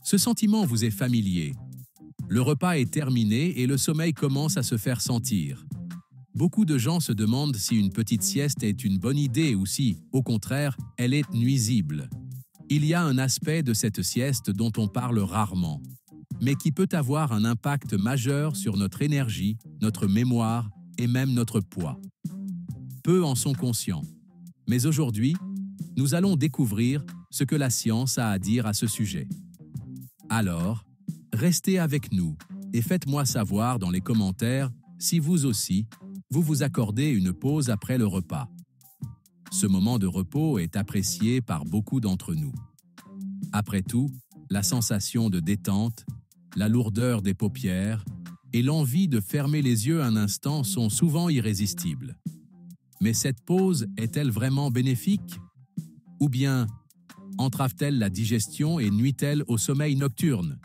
Ce sentiment vous est familier. Le repas est terminé et le sommeil commence à se faire sentir. Beaucoup de gens se demandent si une petite sieste est une bonne idée ou si, au contraire, elle est nuisible. Il y a un aspect de cette sieste dont on parle rarement, mais qui peut avoir un impact majeur sur notre énergie, notre mémoire et même notre poids. Peu en sont conscients. Mais aujourd'hui, nous allons découvrir ce que la science a à dire à ce sujet. Alors, restez avec nous et faites-moi savoir dans les commentaires si vous aussi, vous vous accordez une pause après le repas. Ce moment de repos est apprécié par beaucoup d'entre nous. Après tout, la sensation de détente, la lourdeur des paupières et l'envie de fermer les yeux un instant sont souvent irrésistibles. Mais cette pause est-elle vraiment bénéfique? Ou bien entrave-t-elle la digestion et nuit-elle au sommeil nocturne?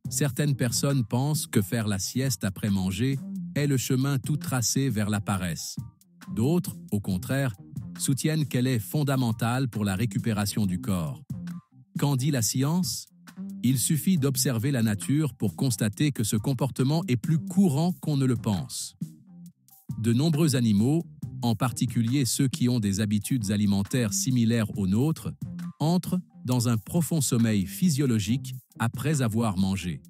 Certaines personnes pensent que faire la sieste après manger est le chemin tout tracé vers la paresse. D'autres, au contraire, soutiennent qu'elle est fondamentale pour la récupération du corps. Qu'en dit la science? Il suffit d'observer la nature pour constater que ce comportement est plus courant qu'on ne le pense. De nombreux animaux, en particulier ceux qui ont des habitudes alimentaires similaires aux nôtres, entrent dans un profond sommeil physiologique après avoir mangé.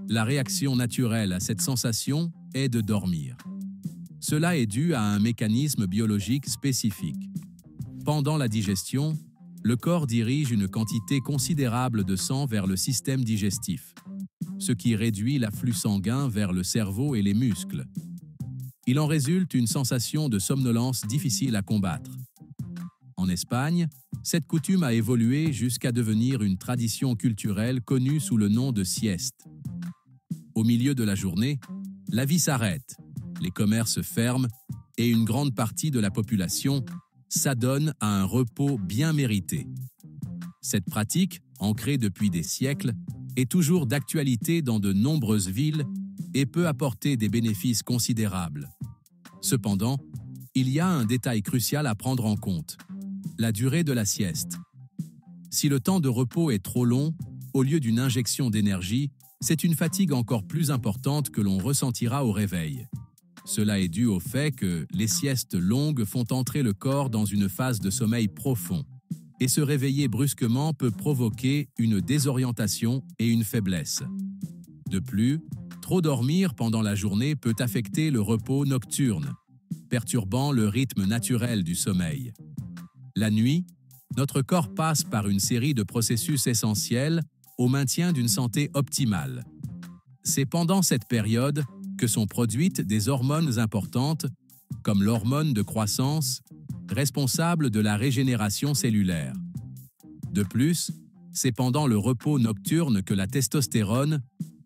La réaction naturelle à cette sensation est de dormir. Cela est dû à un mécanisme biologique spécifique. Pendant la digestion, le corps dirige une quantité considérable de sang vers le système digestif, ce qui réduit l'afflux sanguin vers le cerveau et les muscles. Il en résulte une sensation de somnolence difficile à combattre. En Espagne, cette coutume a évolué jusqu'à devenir une tradition culturelle connue sous le nom de sieste. Au milieu de la journée, la vie s'arrête, les commerces ferment et une grande partie de la population s'adonne à un repos bien mérité. Cette pratique, ancrée depuis des siècles, est toujours d'actualité dans de nombreuses villes et peut apporter des bénéfices considérables. Cependant, il y a un détail crucial à prendre en compte: la durée de la sieste. Si le temps de repos est trop long, au lieu d'une injection d'énergie, c'est une fatigue encore plus importante que l'on ressentira au réveil. Cela est dû au fait que les siestes longues font entrer le corps dans une phase de sommeil profond, et se réveiller brusquement peut provoquer une désorientation et une faiblesse. De plus, trop dormir pendant la journée peut affecter le repos nocturne, perturbant le rythme naturel du sommeil. La nuit, notre corps passe par une série de processus essentiels au maintien d'une santé optimale. C'est pendant cette période que sont produites des hormones importantes, comme l'hormone de croissance, responsable de la régénération cellulaire. De plus, c'est pendant le repos nocturne que la testostérone,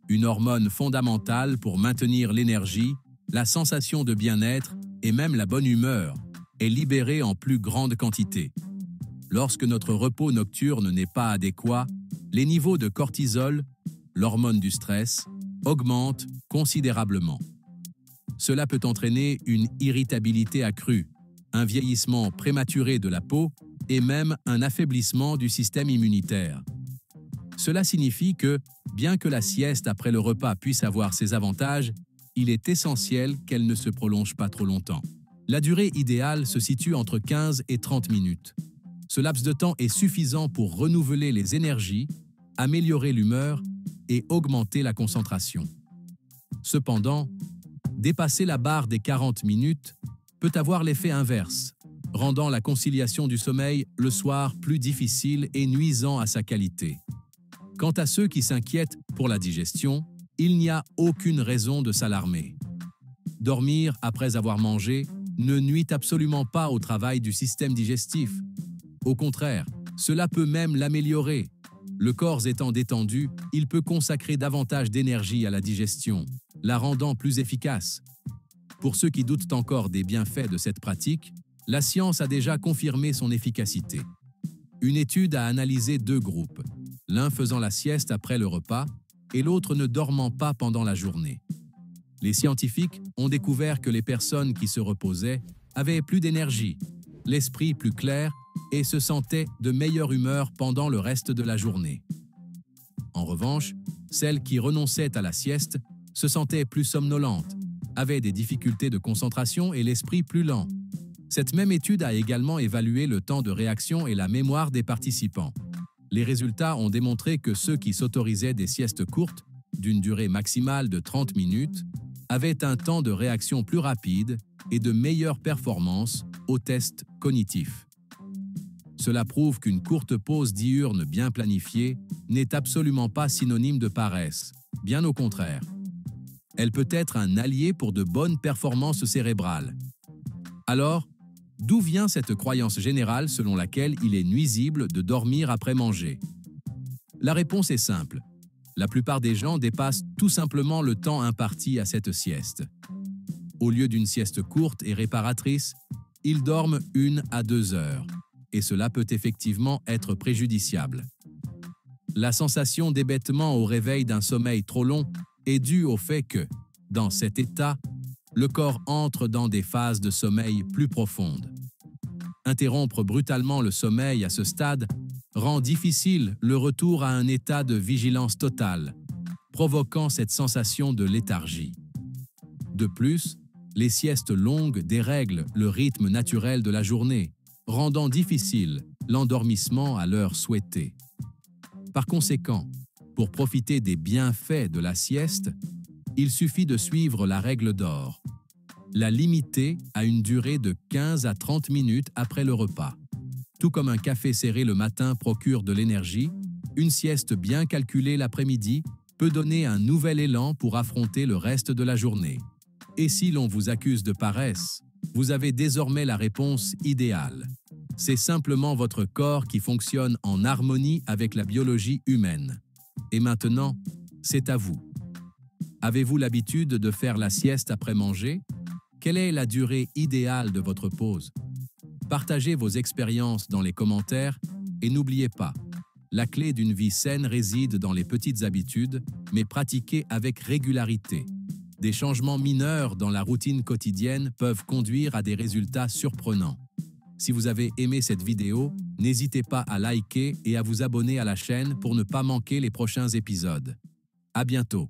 une hormone fondamentale pour maintenir l'énergie, la sensation de bien-être et même la bonne humeur, est libérée en plus grande quantité. Lorsque notre repos nocturne n'est pas adéquat, les niveaux de cortisol, l'hormone du stress, augmentent considérablement. Cela peut entraîner une irritabilité accrue, un vieillissement prématuré de la peau et même un affaiblissement du système immunitaire. Cela signifie que, bien que la sieste après le repas puisse avoir ses avantages, il est essentiel qu'elle ne se prolonge pas trop longtemps. La durée idéale se situe entre 15 et 30 minutes. Ce laps de temps est suffisant pour renouveler les énergies, améliorer l'humeur et augmenter la concentration. Cependant, dépasser la barre des 40 minutes peut avoir l'effet inverse, rendant la conciliation du sommeil le soir plus difficile et nuisant à sa qualité. Quant à ceux qui s'inquiètent pour la digestion, il n'y a aucune raison de s'alarmer. Dormir après avoir mangé ne nuit absolument pas au travail du système digestif. Au contraire, cela peut même l'améliorer. Le corps étant détendu, il peut consacrer davantage d'énergie à la digestion, la rendant plus efficace. Pour ceux qui doutent encore des bienfaits de cette pratique, la science a déjà confirmé son efficacité. Une étude a analysé 2 groupes, l'un faisant la sieste après le repas et l'autre ne dormant pas pendant la journée. Les scientifiques ont découvert que les personnes qui se reposaient avaient plus d'énergie, l'esprit plus clair et se sentait de meilleure humeur pendant le reste de la journée. En revanche, celles qui renonçaient à la sieste se sentaient plus somnolentes, avaient des difficultés de concentration et l'esprit plus lent. Cette même étude a également évalué le temps de réaction et la mémoire des participants. Les résultats ont démontré que ceux qui s'autorisaient des siestes courtes, d'une durée maximale de 30 minutes, avaient un temps de réaction plus rapide et de meilleures performances aux tests cognitifs. Cela prouve qu'une courte pause diurne bien planifiée n'est absolument pas synonyme de paresse, bien au contraire. Elle peut être un allié pour de bonnes performances cérébrales. Alors, d'où vient cette croyance générale selon laquelle il est nuisible de dormir après manger? La réponse est simple. La plupart des gens dépassent tout simplement le temps imparti à cette sieste. Au lieu d'une sieste courte et réparatrice, ils dorment 1 à 2 heures, et cela peut effectivement être préjudiciable. La sensation d'hébétement au réveil d'un sommeil trop long est due au fait que, dans cet état, le corps entre dans des phases de sommeil plus profondes. Interrompre brutalement le sommeil à ce stade rend difficile le retour à un état de vigilance totale, provoquant cette sensation de léthargie. De plus, les siestes longues dérèglent le rythme naturel de la journée, rendant difficile l'endormissement à l'heure souhaitée. Par conséquent, pour profiter des bienfaits de la sieste, il suffit de suivre la règle d'or. La limiter à une durée de 15 à 30 minutes après le repas. Tout comme un café serré le matin procure de l'énergie, une sieste bien calculée l'après-midi peut donner un nouvel élan pour affronter le reste de la journée. Et si l'on vous accuse de paresse, vous avez désormais la réponse idéale. C'est simplement votre corps qui fonctionne en harmonie avec la biologie humaine. Et maintenant, c'est à vous. Avez-vous l'habitude de faire la sieste après manger? Quelle est la durée idéale de votre pause? Partagez vos expériences dans les commentaires et n'oubliez pas, la clé d'une vie saine réside dans les petites habitudes, mais pratiquées avec régularité. Des changements mineurs dans la routine quotidienne peuvent conduire à des résultats surprenants. Si vous avez aimé cette vidéo, n'hésitez pas à liker et à vous abonner à la chaîne pour ne pas manquer les prochains épisodes. À bientôt!